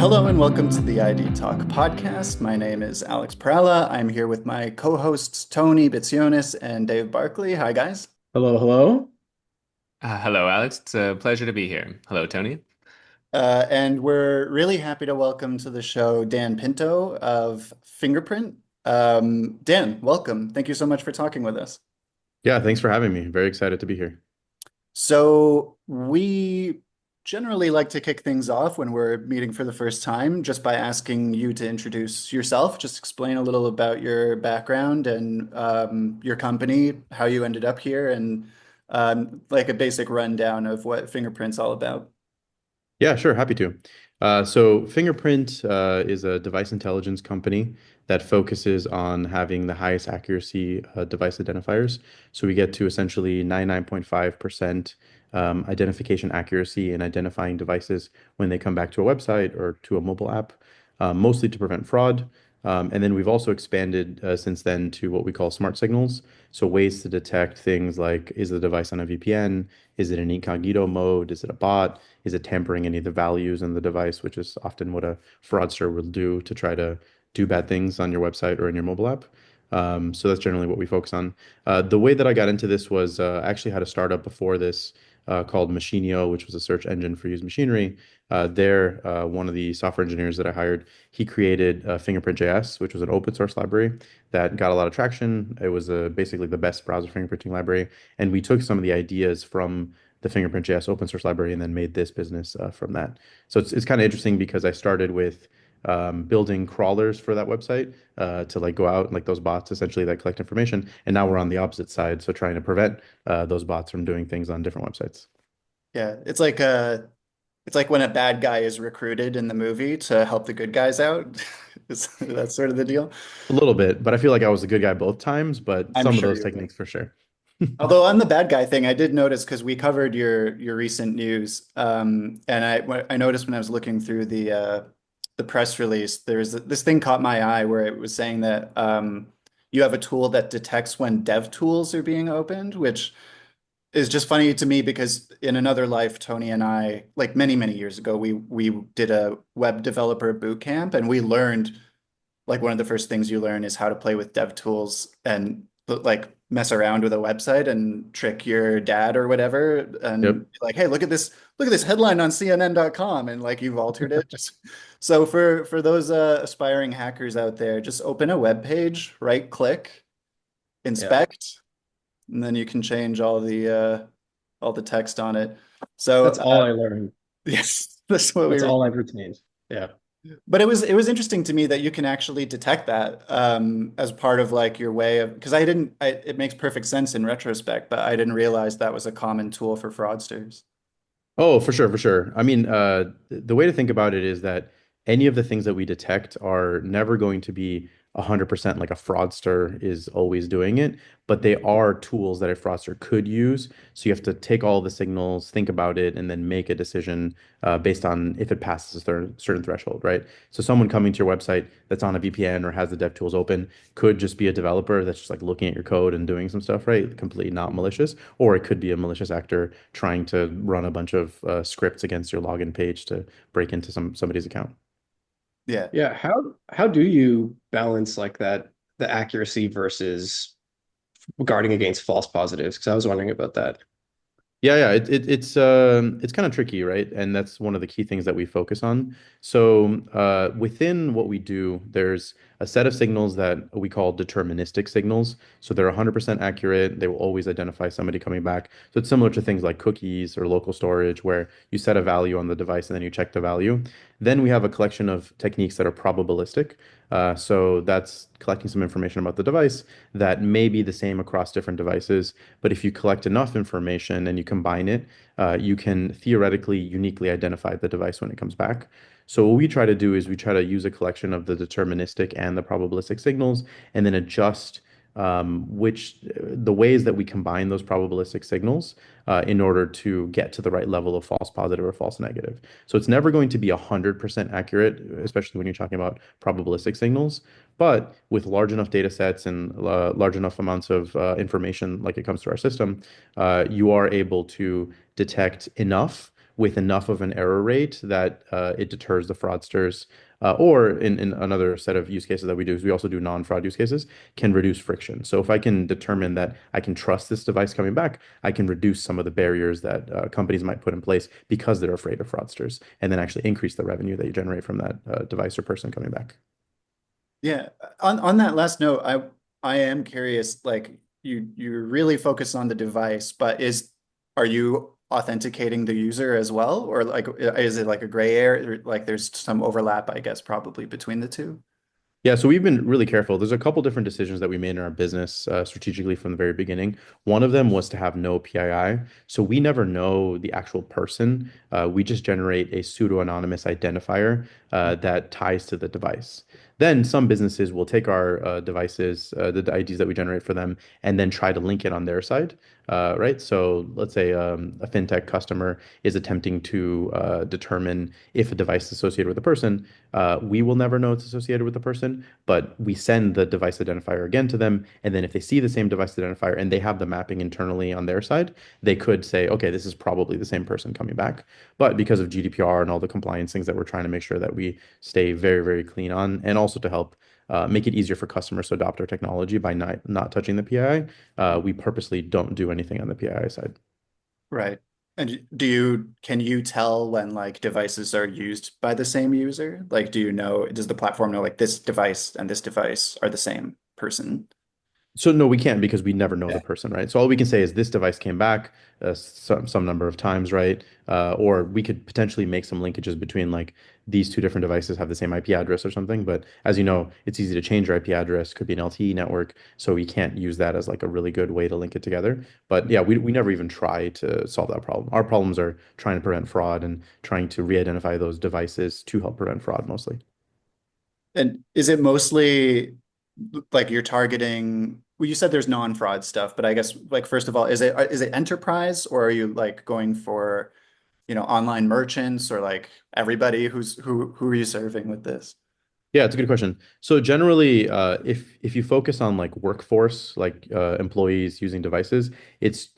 Hello and welcome to the ID Talk podcast. My name is Alex Perella. I'm here with my co-hosts Tony Bitsionis and Dave Barkley. Hi, guys. Hello, hello. Hello, Alex. It's a pleasure to be here. Hello, Tony. And we're really happy to welcome to the show Dan Pinto of Fingerprint. Dan, welcome. Thank you so much for talking with us. Yeah, thanks for having me. Very excited to be here. So we generally like to kick things off when we're meeting for the first time, just by asking you to introduce yourself, just explain a little about your background and your company, how you ended up here, and like a basic rundown of what Fingerprint's all about. Yeah, sure. Happy to. So Fingerprint is a device intelligence company that focuses on having the highest accuracy device identifiers. So we get to essentially 99.5% identification accuracy in identifying devices when they come back to a website or to a mobile app, mostly to prevent fraud. And then we've also expanded since then to what we call smart signals. So ways to detect things like, is the device on a VPN? Is it in incognito mode? Is it a bot? Is it tampering any of the values in the device, which is often what a fraudster will do to try to do bad things on your website or in your mobile app. So that's generally what we focus on. The way that I got into this was I actually had a startup before this called Machinio, which was a search engine for used machinery. One of the software engineers that I hired, he created Fingerprint.js, which was an open source library that got a lot of traction. It was basically the best browser fingerprinting library. And we took some of the ideas from the Fingerprint.js open source library and then made this business from that. So it's kind of interesting because I started with building crawlers for that website to like go out and like those bots essentially that collect information. And now we're on the opposite side, so trying to prevent those bots from doing things on different websites. Yeah, it's like when a bad guy is recruited in the movie to help the good guys out. That's sort of the deal. A little bit, but I feel like I was a good guy both times, but I'm some of sure those you were. techniques for sure. Although on the bad guy thing, I did notice because we covered your recent news, and I noticed when I was looking through the press release, there's this thing caught my eye where it was saying that you have a tool that detects when dev tools are being opened, which is just funny to me because in another life, Tony and I, like many years ago, we did a web developer boot camp, and we learned like one of the first things you learn is how to play with dev tools and like mess around with a website and trick your dad or whatever and Yep. be like, hey, look at this headline on CNN.com, and like you've altered it. Just so for those aspiring hackers out there, just open a web page, right click, Yeah. inspect, and then you can change all the text on it. So That's all I learned. yes, that's what we That's were. all I've retained. Yeah. But it was interesting to me that you can actually detect that as part of like your way of because it makes perfect sense in retrospect, but I didn't realize that was a common tool for fraudsters. Oh, for sure, for sure. I mean, the way to think about it is that any of the things that we detect are never going to be 100% like a fraudster is always doing it, but they are tools that a fraudster could use. So you have to take all the signals, think about it, and then make a decision based on if it passes a certain threshold, right? So someone coming to your website that's on a VPN or has the dev tools open could just be a developer that's just like looking at your code and doing some stuff, right? Completely not malicious. Or it could be a malicious actor trying to run a bunch of scripts against your login page to break into somebody's account. Yeah. Yeah. How do you balance like that, the accuracy versus guarding against false positives? Because I was wondering about that. Yeah, it's kind of tricky, right? And that's one of the key things that we focus on. So within what we do, there's a set of signals that we call deterministic signals. So they're 100% accurate. They will always identify somebody coming back. So it's similar to things like cookies or local storage, where you set a value on the device and then you check the value. Then we have a collection of techniques that are probabilistic. So that's collecting some information about the device that may be the same across different devices. But if you collect enough information and you combine it, you can theoretically uniquely identify the device when it comes back. So what we try to do is we try to use a collection of the deterministic and the probabilistic signals and then adjust which the ways that we combine those probabilistic signals in order to get to the right level of false positive or false negative. So it's never going to be 100% accurate, especially when you're talking about probabilistic signals. But with large enough data sets and large enough amounts of information, like it comes to our system, you are able to detect enough with enough of an error rate that it deters the fraudsters. Or in another set of use cases that we do is we also do non-fraud use cases, can reduce friction. So if I can determine that I can trust this device coming back, I can reduce some of the barriers that companies might put in place because they're afraid of fraudsters, and then actually increase the revenue that you generate from that device or person coming back. Yeah. On that last note, I am curious, like you really focus on the device, but are you authenticating the user as well? Or like is it like a gray area? Like there's some overlap, I guess, probably between the two. Yeah, so we've been really careful. There's a couple different decisions that we made in our business strategically from the very beginning. One of them was to have no PII. So we never know the actual person. We just generate a pseudo-anonymous identifier that ties to the device. Then some businesses will take our devices, the IDs that we generate for them, and then try to link it on their side, right? So let's say a fintech customer is attempting to determine if a device is associated with a person. We will never know it's associated with the person, but we send the device identifier again to them. And then if they see the same device identifier and they have the mapping internally on their side, they could say, okay, this is probably the same person coming back. But because of GDPR and all the compliance things that we're trying to make sure that we stay very, very clean on, and also to help make it easier for customers to adopt our technology by not touching the PII, we purposely don't do anything on the PII side. Right. And can you tell when like devices are used by the same user? Like, does the platform know like this device and this device are the same person? So no, we can't because we never know the Yeah. person, right? So all we can say is this device came back some number of times, right? Or we could potentially make some linkages between like these two different devices have the same IP address or something. But as you know, it's easy to change your IP address. Could be an LTE network, so we can't use that as like a really good way to link it together. But yeah, we never even try to solve that problem. Our problems are trying to prevent fraud and trying to re-identify those devices to help prevent fraud mostly. And is it mostly like you're targeting, well, you said there's non-fraud stuff, but I guess like first of all, is it enterprise or are you like going for, online merchants or like everybody who are you serving with this? Yeah, it's a good question. So generally, if you focus on like workforce, like employees using devices, it's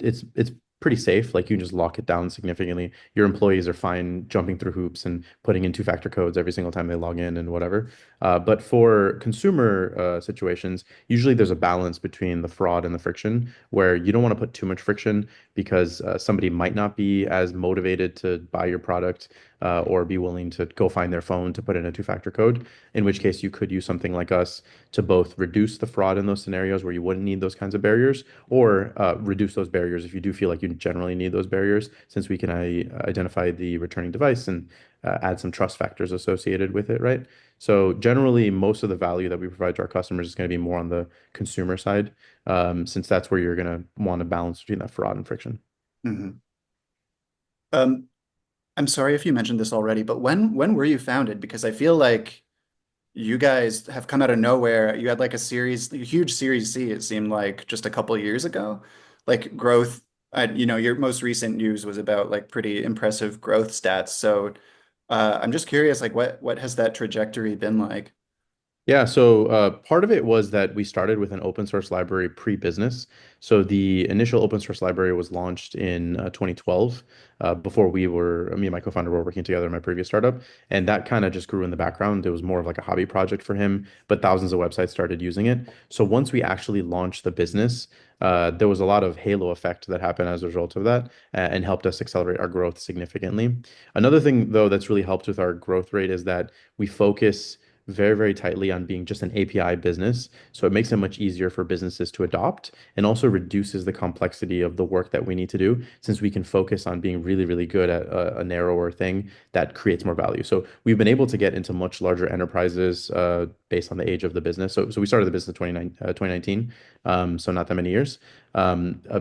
pretty safe. Like you can just lock it down significantly. Your employees are fine jumping through hoops and putting in two-factor codes every single time they log in and whatever. But for consumer situations, usually there's a balance between the fraud and the friction, where you don't want to put too much friction because somebody might not be as motivated to buy your product or be willing to go find their phone to put in a two-factor code, in which case you could use something like us to both reduce the fraud in those scenarios where you wouldn't need those kinds of barriers, or reduce those barriers if you do feel like you generally need those barriers, since we can identify the returning device and add some trust factors associated with it, right? So generally, most of the value that we provide to our customers is going to be more on the consumer side, since that's where you're going to want to balance between that fraud and friction. Mhm. Um, I'm sorry if you mentioned this already, but when were you founded? Because I feel like you guys have come out of nowhere. You had like a huge Series C, it seemed like just a couple years ago. Like growth, your most recent news was about like pretty impressive growth stats. So I'm just curious, like what has that trajectory been like? Yeah, so part of it was that we started with an open source library pre-business. So the initial open source library was launched in 2012, before me and my co-founder were working together in my previous startup. And that kind of just grew in the background. It was more of like a hobby project for him, but thousands of websites started using it. So once we actually launched the business, there was a lot of halo effect that happened as a result of that, and helped us accelerate our growth significantly. Another thing, though, that's really helped with our growth rate is that we focus very, very tightly on being just an API business. So it makes it much easier for businesses to adopt, and also reduces the complexity of the work that we need to do, since we can focus on being really, really good at a narrower thing that creates more value. So we've been able to get into much larger enterprises based on the age of the business. So we started the business in 2019, so not that many years,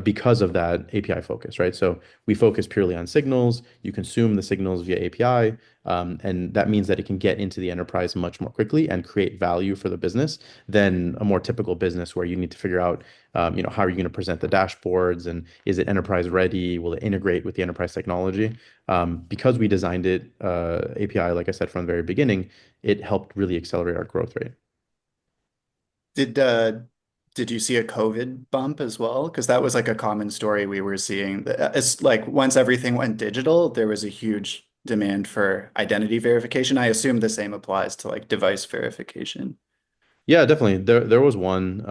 because of that API focus, right? So we focus purely on signals. You consume the signals via API. And that means that it can get into the enterprise much more quickly and create value for the business than a more typical business where you need to figure out, how are you going to present the dashboards, and is it enterprise ready? Will it integrate with the enterprise technology? Because we designed it API, like I said from the very beginning, it helped really accelerate our growth rate. Did Did you see a COVID bump as well? Because that was like a common story we were seeing. It's like once everything went digital, there was a huge demand for identity verification. I assume the same applies to like device verification. Yeah, definitely. There was one.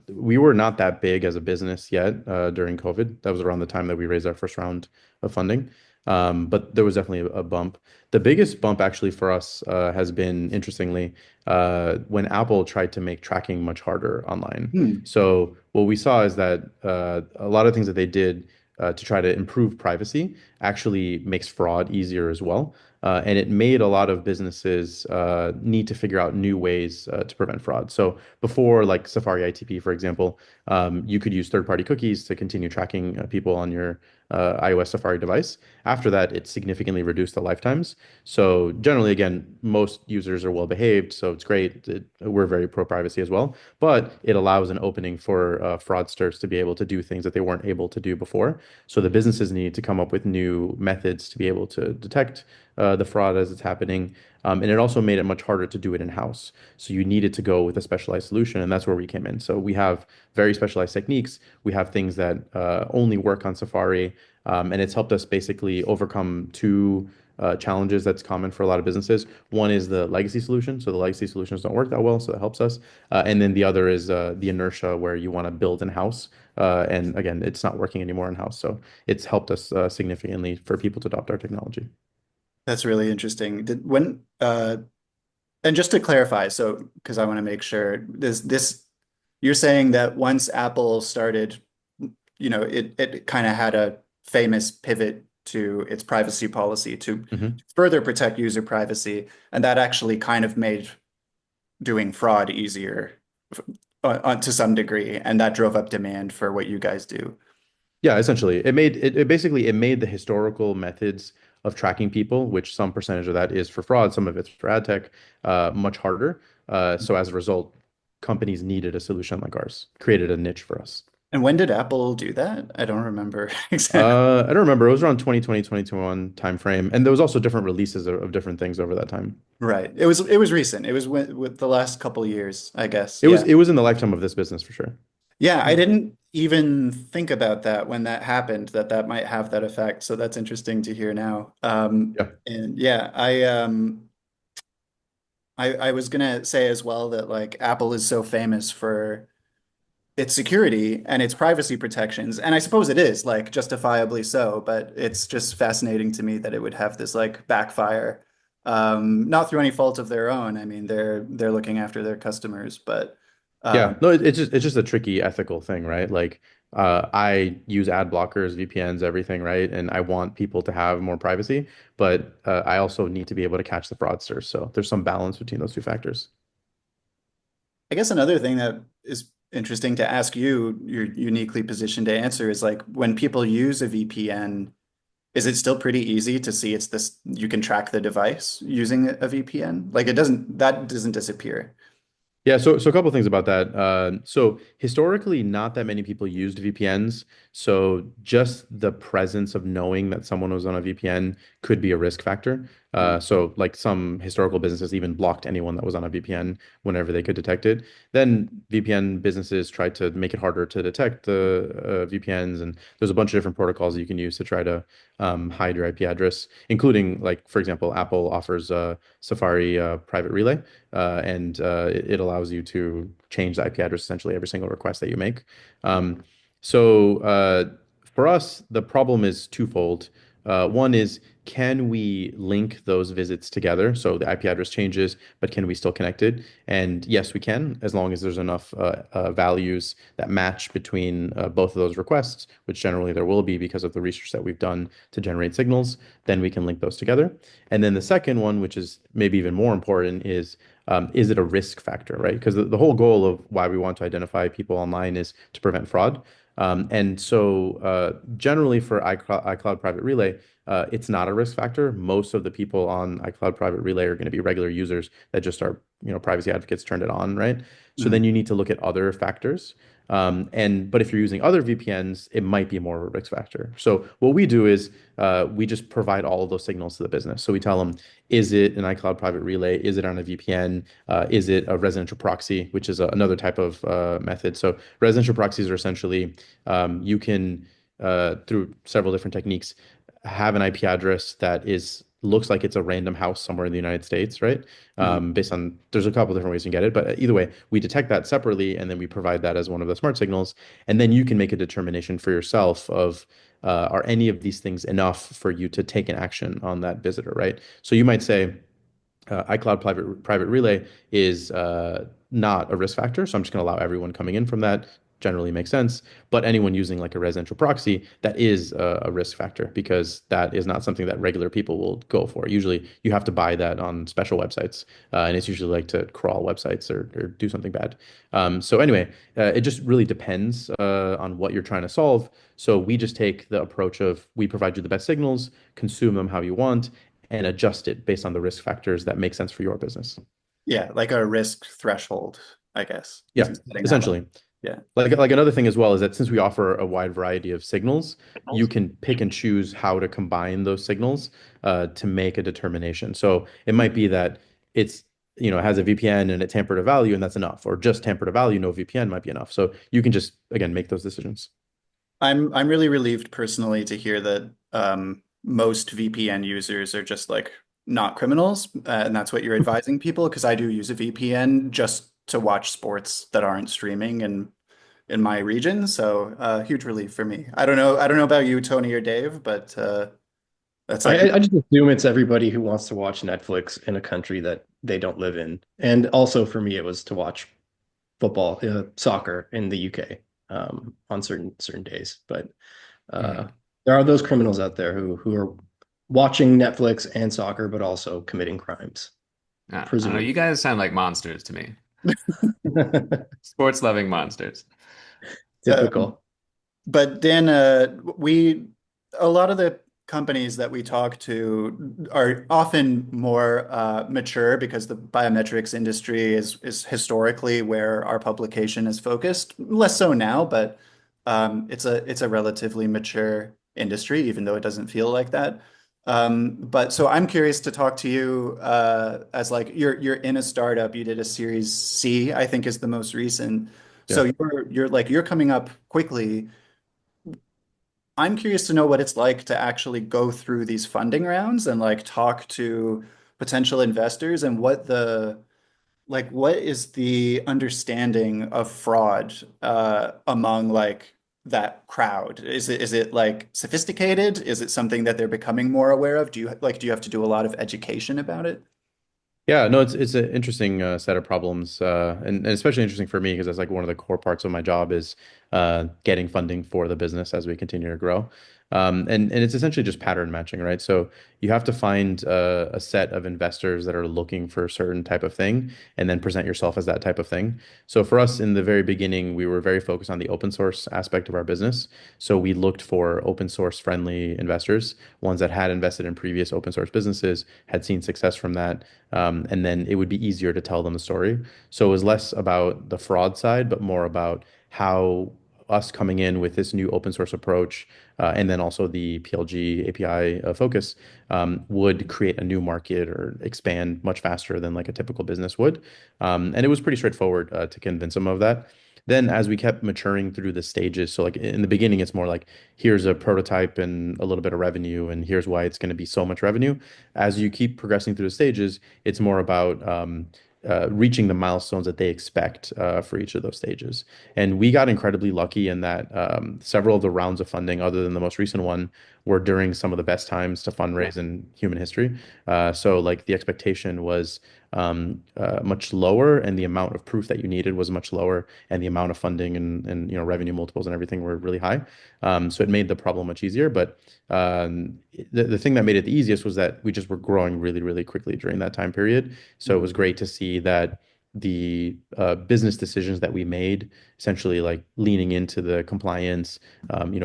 We were not that big as a business yet during COVID. That was around the time that we raised our first round of funding. But there was definitely a bump. The biggest bump actually for us has been, interestingly, when Apple tried to make tracking much harder online. Hmm. So what we saw is that a lot of things that they did to try to improve privacy actually makes fraud easier as well. And it made a lot of businesses need to figure out new ways to prevent fraud. So before, like Safari ITP, for example, you could use third-party cookies to continue tracking people on your iOS Safari device. After that, it significantly reduced the lifetimes. So generally, again, most users are well behaved, so it's great. We're very pro privacy as well, but it allows an opening for fraudsters to be able to do things that they weren't able to do before. So the businesses need to come up with new methods to be able to detect the fraud as it's happening. And it also made it much harder to do it in-house. So you needed to go with a specialized solution, and that's where we came in. So we have very specialized techniques. We have things that only work on Safari, and it's helped us basically overcome two challenges that's common for a lot of businesses. One is the legacy solution. So the legacy solutions don't work that well, so that helps us. And then the other is the inertia where you want to build in-house. And again, it's not working anymore in-house. So it's helped us significantly for people to adopt our technology. That's really interesting. And just to clarify, so because I want to make sure this you're saying that once Apple started, it kind of had a famous pivot to its privacy policy to Mhm. further protect user privacy, and that actually kind of made doing fraud easier to some degree, and that drove up demand for what you guys do. Yeah, essentially, it basically it made the historical methods of tracking people, which some percentage of that is for fraud, some of it's for ad tech, much harder. So as a result, companies needed a solution like ours, created a niche for us. And when did Apple do that? I don't remember exactly. I don't remember. It was around 2020, 2021 timeframe, and there was also different releases of different things over that time. Right. It was recent. It was with the last couple years, I guess. It was Yeah. it was in the lifetime of this business for sure. Yeah, I didn't even think about that when that happened, that that might have that effect. So that's interesting to hear now. Yeah. And yeah, I was gonna say as well that like Apple is so famous for its security and its privacy protections, and I suppose it is like justifiably so, but it's just fascinating to me that it would have this like backfire. Not through any fault of their own. I mean, they're looking after their customers, but Yeah, um, no, it's just a tricky ethical thing, right? Like, I use ad blockers, VPNs, everything, right? And I want people to have more privacy, but I also need to be able to catch the fraudsters. So there's some balance between those two factors. I guess another thing that is interesting to ask you, you're uniquely positioned to answer, is like when people use a VPN, is it still pretty easy to see it's this, you can track the device using a VPN? Like that doesn't disappear. Yeah, so a couple things about that. So historically, not that many people used VPNs. So just the presence of knowing that someone was on a VPN could be a risk factor. Mm. So like some historical businesses even blocked anyone that was on a VPN whenever they could detect it. Then VPN businesses tried to make it harder to detect the VPNs, and there's a bunch of different protocols that you can use to try to hide your IP address, including like, for example, Apple offers Safari private relay and it allows you to change the IP address essentially every single request that you make. Um, so for us, the problem is twofold. One is, can we link those visits together so the IP address changes, but can we still connect it? And yes, we can, as long as there's enough values that match between both of those requests, which generally there will be because of the research that we've done to generate signals, then we can link those together. And then the second one, which is maybe even more important, is it a risk factor, right? Because the whole goal of why we want to identify people online is to prevent fraud. And so generally for iCloud Private Relay, it's not a risk factor. Most of the people on iCloud Private Relay are going to be regular users that just are, privacy advocates turned it on, right? So then Mhm. you need to look at other factors. But if you're using other VPNs, it might be more of a risk factor. So what we do is we just provide all of those signals to the business. So we tell them, is it an iCloud private relay? Is it on a VPN? Is it a residential proxy, which is another type of method? So residential proxies are essentially you can through several different techniques have an IP address that is looks like it's a random house somewhere in the United States, right? Mhm. Based on there's a couple different ways you can get it, but either way, we detect that separately and then we provide that as one of the smart signals, and then you can make a determination for yourself of are any of these things enough for you to take an action on that visitor, right? So you might say, iCloud private relay is not a risk factor, so I'm just going to allow everyone coming in from that. Generally makes sense, but anyone using like a residential proxy, that is a risk factor because that is not something that regular people will go for. Usually, you have to buy that on special websites, and it's usually like to crawl websites or do something bad. So anyway, it just really depends on what you're trying to solve. So we just take the approach of we provide you the best signals, consume them how you want, and adjust it based on the risk factors that make sense for your business. Yeah, like a risk threshold, I guess. Yeah, Setting that up. essentially. Yeah. Like another thing as well is that since we offer a wide variety of signals, you can pick and choose how to combine those signals to make a determination. So it might be that it's it has a VPN and it tampered a value and that's enough, or just tampered a value, no VPN might be enough. So you can just again make those decisions. I'm really relieved personally to hear that most VPN users are just like not criminals, and that's what you're advising people, because I do use a VPN just to watch sports that aren't streaming in my region. So huge relief for me. I don't know about you, Tony or Dave, but that's like I just assume it's everybody who wants to watch Netflix in a country that they don't live in. And also for me, it was to watch football, soccer in the UK on certain days. But uh, Mhm. there are those criminals out there who are watching Netflix and soccer, but also committing crimes, I don't know. You presumably. guys sound like monsters to me. Sports loving monsters. um, Typical. But Dan, a lot of the companies that we talk to are often more mature because the biometrics industry is historically where our publication is focused. Less so now, but it's a relatively mature industry, even though it doesn't feel like that. But so I'm curious to talk to you as like you're in a startup. You did a Series C, I think is the most recent. So Yeah. you're coming up quickly. I'm curious to know what it's like to actually go through these funding rounds and like talk to potential investors and what is the understanding of fraud among like that crowd? Is it like sophisticated? Is it something that they're becoming more aware of? Do you have to do a lot of education about it? Yeah, no, it's an interesting set of problems, and especially interesting for me because that's like one of the core parts of my job is getting funding for the business as we continue to grow. And it's essentially just pattern matching, right? So you have to find a set of investors that are looking for a certain type of thing, and then present yourself as that type of thing. So for us in the very beginning, we were very focused on the open source aspect of our business. So we looked for open source friendly investors, ones that had invested in previous open source businesses, had seen success from that, and then it would be easier to tell them the story. So it was less about the fraud side, but more about how us coming in with this new open source approach, and then also the PLG API focus, would create a new market or expand much faster than like a typical business would. And it was pretty straightforward to convince them of that. Then, as we kept maturing through the stages, so like in the beginning, it's more like here's a prototype and a little bit of revenue, and here's why it's going to be so much revenue. As you keep progressing through the stages, it's more about reaching the milestones that they expect for each of those stages. And we got incredibly lucky in that several of the rounds of funding, other than the most recent one, were during some of the best times to fundraise in human history. So like the expectation was much lower, and the amount of proof that you needed was much lower, and the amount of funding and revenue multiples and everything were really high. So it made the problem much easier. But the thing that made it the easiest was that we just were growing really, really quickly during that time period. So it was great to see that the business decisions that we made, essentially like leaning into the compliance,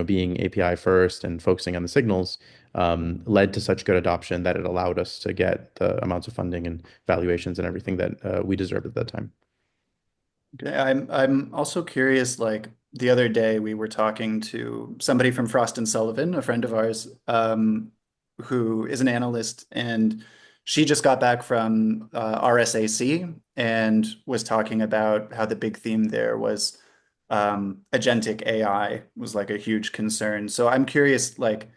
being API first and focusing on the signals, led to such good adoption that it allowed us to get the amounts of funding and valuations and everything that we deserved at that time. Okay, I'm also curious, like the other day we were talking to somebody from Frost and Sullivan, a friend of ours, who is an analyst, and she just got back from RSAC and was talking about how the big theme there was agentic AI was like a huge concern. So I'm curious, like,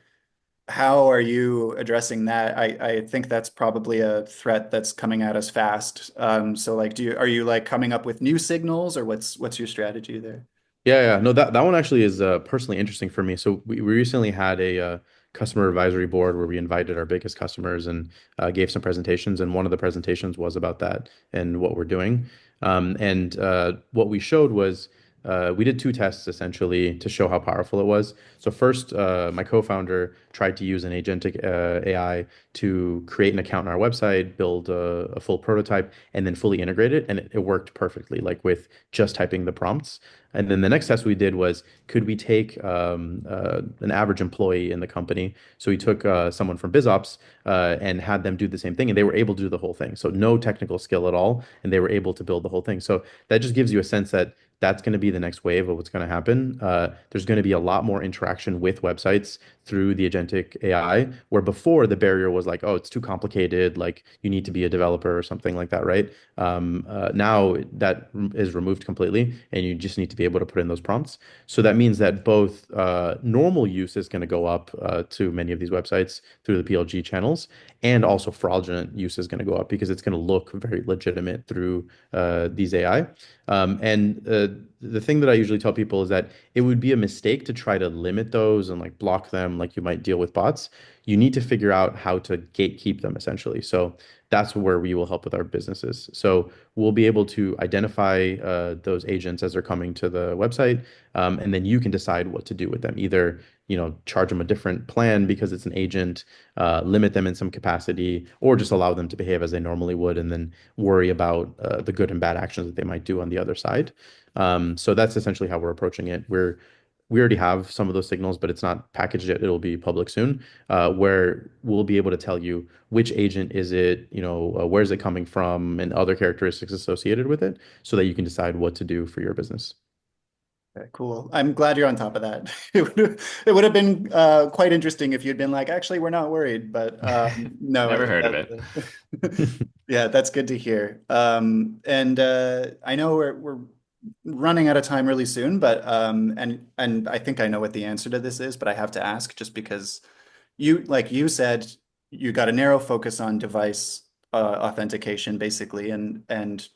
how are you addressing that? I think that's probably a threat that's coming at us fast. So like, are you like coming up with new signals, or what's your strategy there? Yeah, yeah. No, that one actually is personally interesting for me. So we recently had a customer advisory board where we invited our biggest customers and gave some presentations, and one of the presentations was about that and what we're doing. And what we showed was we did two tests essentially to show how powerful it was. So first, my co-founder tried to use an agentic AI to create an account on our website, build a full prototype, and then fully integrate it, and it worked perfectly, like with just typing the prompts. And then the next test we did was, could we take an average employee in the company? So we took someone from BizOps and had them do the same thing, and they were able to do the whole thing. So no technical skill at all, and they were able to build the whole thing. So that just gives you a sense that that's going to be the next wave of what's going to happen. There's going to be a lot more interaction with websites through the agentic AI, where before the barrier was like, oh, it's too complicated, like you need to be a developer or something like that, right? Now that is removed completely, and you just need to be able to put in those prompts. So that means that both normal use is going to go up to many of these websites through the PLG channels, and also fraudulent use is going to go up because it's going to look very legitimate through these AI. And the thing that I usually tell people is that it would be a mistake to try to limit those and like block them like you might deal with bots. You need to figure out how to gatekeep them essentially. So that's where we will help with our businesses. So we'll be able to identify those agents as they're coming to the website, and then you can decide what to do with them. Either, charge them a different plan because it's an agent, limit them in some capacity, or just allow them to behave as they normally would, and then worry about the good and bad actions that they might do on the other side. So that's essentially how we're approaching it. We already have some of those signals, but it's not packaged yet. It'll be public soon, where we'll be able to tell you which agent is it, where is it coming from, and other characteristics associated with it, so that you can decide what to do for your business. Okay, cool. I'm glad you're on top of that. It would have been quite interesting if you'd been like, actually, we're not worried, but no, Never heard of it. yeah, that's good to hear. And I know we're running out of time really soon, but and I think I know what the answer to this is, but I have to ask just because like you said, you got a narrow focus on device authentication basically, and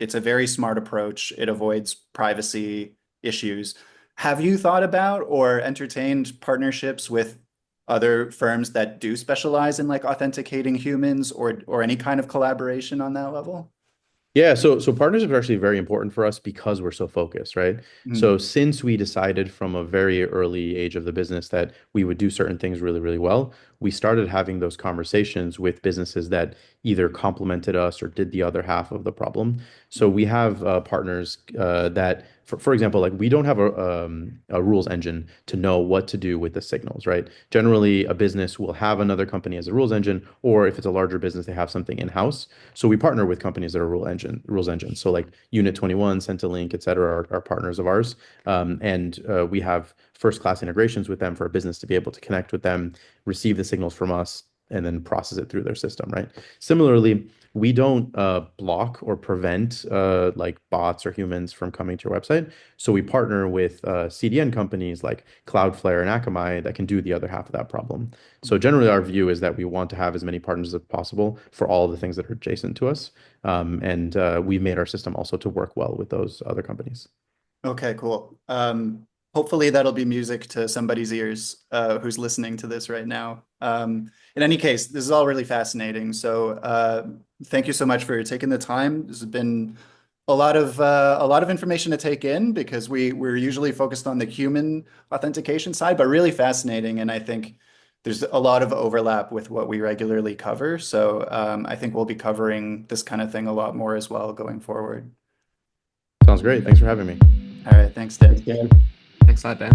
it's a very smart approach. It avoids privacy issues. Have you thought about or entertained partnerships with other firms that do specialize in like authenticating humans, or any kind of collaboration on that level? Yeah, so partnerships are actually very important for us because we're so focused, right? So Mm, since we decided from a very early age of the business that we would do certain things really, really well, we started having those conversations with businesses that either complemented us or did the other half of the problem. So we have partners that, for example, like we don't have a rules engine to know what to do with the signals, right? Generally, a business will have another company as a rules engine, or if it's a larger business, they have something in-house. So we partner with companies that are rules engines. So like Unit 21, Centilink, et cetera, are partners of ours. And we have first class integrations with them for a business to be able to connect with them, receive the signals from us, and then process it through their system, right? Similarly, we don't block or prevent like bots or humans from coming to your website. So we partner with CDN companies like Cloudflare and Akamai that can do the other half of that problem. So generally, our view is that we want to have as many partners as possible for all of the things that are adjacent to us. And we've made our system also to work well with those other companies. okay, cool. Hopefully that'll be music to somebody's ears who's listening to this right now. In any case, this is all really fascinating. So thank you so much for taking the time. This has been a lot of information to take in because we're usually focused on the human authentication side, but really fascinating. And I think there's a lot of overlap with what we regularly cover. So I think we'll be covering this kind of thing a lot more as well going forward. Sounds great. Thanks for having me. All right, thanks, Thanks, Dan. Dan. Thanks a lot, Dan.